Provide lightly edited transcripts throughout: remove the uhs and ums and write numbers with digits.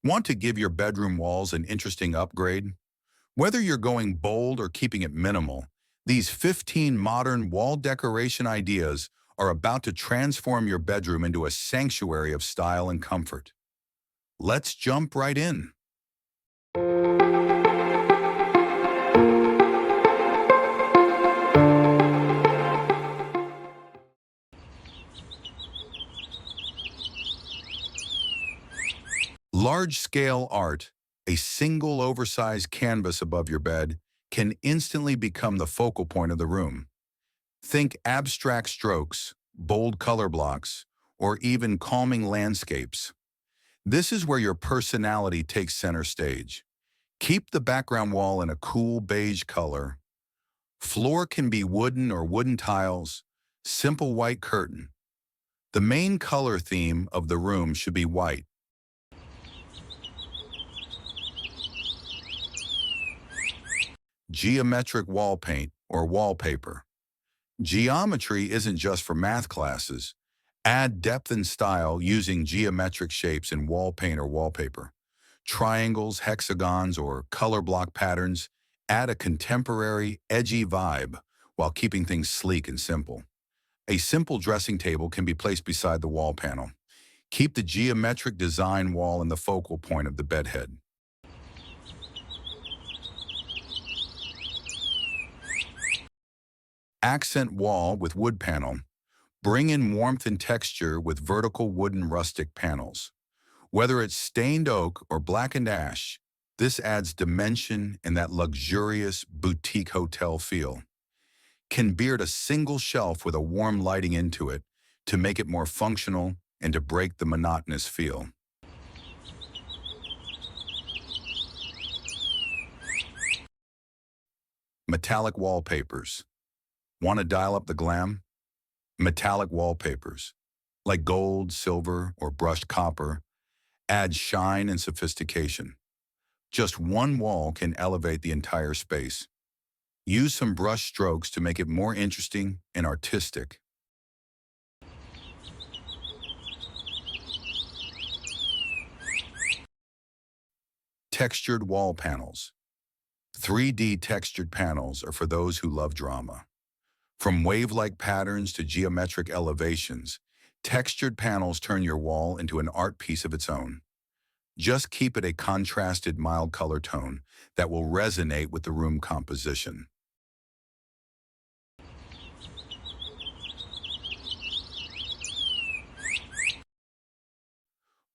Want to give your bedroom walls an interesting upgrade? Whether you're going bold or keeping it minimal, these 15 modern wall decoration ideas are about to transform your bedroom into a sanctuary of style and comfort. Let's jump right in. Large-scale art, a single oversized canvas above your bed, can instantly become the focal point of the room. Think abstract strokes, bold color blocks, or even calming landscapes. This is where your personality takes center stage. Keep the background wall in a cool beige color. Floor can be wooden tiles, simple white curtain. The main color theme of the room should be white. Geometric wall paint or wallpaper. Geometry isn't just for math classes. Add depth and style using geometric shapes in wall paint or wallpaper. Triangles, hexagons, or color block patterns add a contemporary, edgy vibe while keeping things sleek and simple. A simple dressing table can be placed beside the wall panel. Keep the geometric design wall in the focal point of the bedhead. Accent wall with wood panel. Bring in warmth and texture with vertical wooden rustic panels. Whether it's stained oak or blackened ash, this adds dimension and that luxurious boutique hotel feel. Can beard a single shelf with a warm lighting into it to make it more functional and to break the monotonous feel. Metallic wallpapers. Want to dial up the glam? Metallic wallpapers, like gold, silver, or brushed copper, add shine and sophistication. Just one wall can elevate the entire space. Use some brush strokes to make it more interesting and artistic. Textured wall panels. 3D textured panels are for those who love drama. From wave-like patterns to geometric elevations, textured panels turn your wall into an art piece of its own. Just keep it a contrasted, mild color tone that will resonate with the room composition.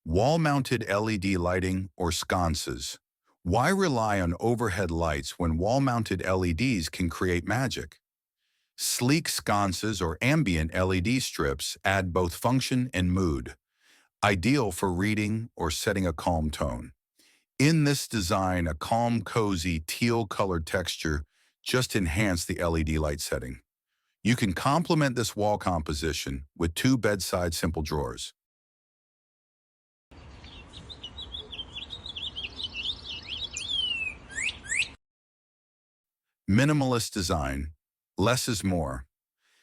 Wall-mounted LED lighting or sconces. Why rely on overhead lights when wall-mounted LEDs can create magic? Sleek sconces or ambient LED strips add both function and mood, ideal for reading or setting a calm tone. In this design, a calm, cozy, teal-colored texture just enhance the LED light setting. You can complement this wall composition with two bedside simple drawers. Minimalist design. Less is more.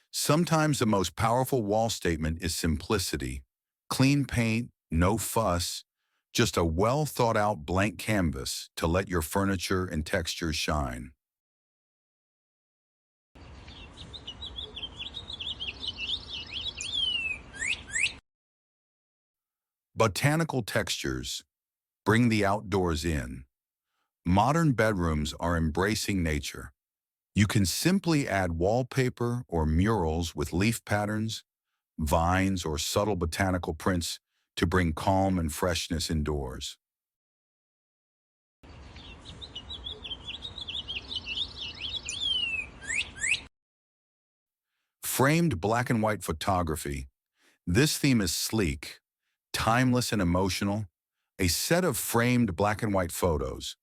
Sometimes the most powerful wall statement is simplicity. Clean paint, no fuss, just a well-thought-out blank canvas to let your furniture and textures shine. Botanical textures. Bring the outdoors in. Modern bedrooms are embracing nature. You can simply add wallpaper or murals with leaf patterns, vines, or subtle botanical prints to bring calm and freshness indoors. Framed black and white photography. This theme is sleek, timeless and emotional. A set of framed black and white photos,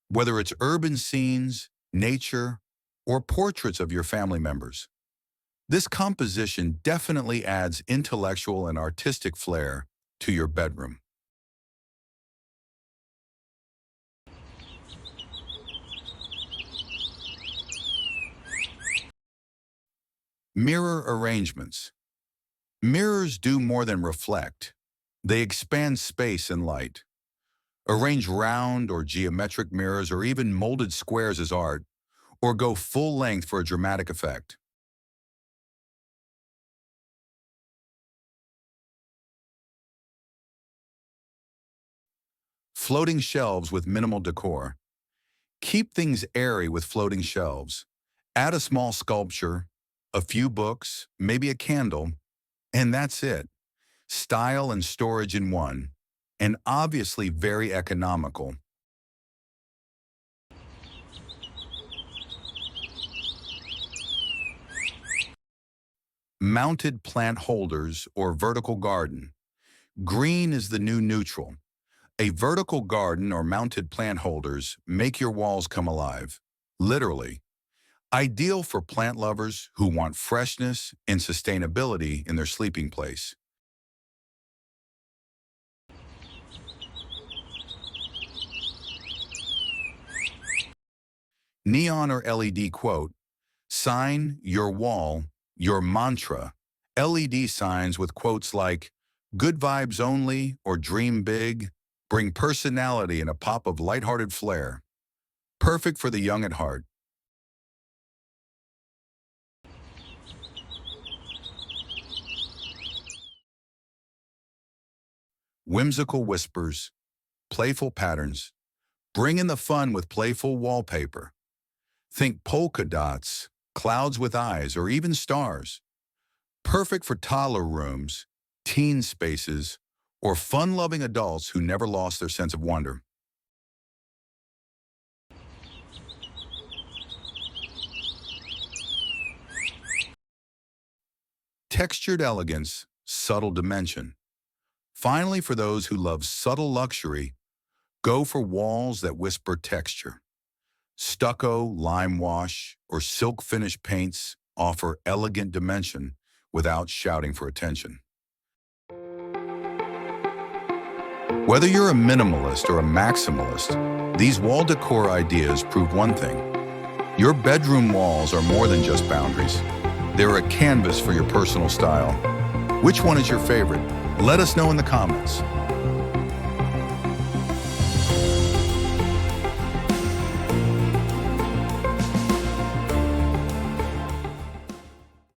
whether it's urban scenes, nature, or portraits of your family members. This composition definitely adds intellectual and artistic flair to your bedroom. Mirror arrangements. Mirrors do more than reflect. They expand space and light. Arrange round or geometric mirrors or even molded squares as art, or go full length for a dramatic effect. Floating shelves with minimal decor. Keep things airy with floating shelves. Add a small sculpture, a few books, maybe a candle, and that's it. Style and storage in one, and obviously very economical. Mounted plant holders or vertical garden. Green is the new neutral. A vertical garden or mounted plant holders make your walls come alive. Literally. Ideal for plant lovers who want freshness and sustainability in their sleeping place. Neon or LED quote, sign your wall, your mantra. LED signs with quotes like, good vibes only or dream big, bring personality and a pop of lighthearted flair. Perfect for the young at heart. Whimsical whispers, playful patterns. Bring in the fun with playful wallpaper. Think polka dots, clouds with eyes, or even stars. Perfect for toddler rooms, teen spaces, or fun-loving adults who never lost their sense of wonder. Textured elegance, subtle dimension. Finally, for those who love subtle luxury, go for walls that whisper texture. Stucco, lime wash, or silk finish paints offer elegant dimension without shouting for attention. Whether you're a minimalist or a maximalist, these wall decor ideas prove one thing. Your bedroom walls are more than just boundaries. They're a canvas for your personal style. Which one is your favorite? Let us know in the comments.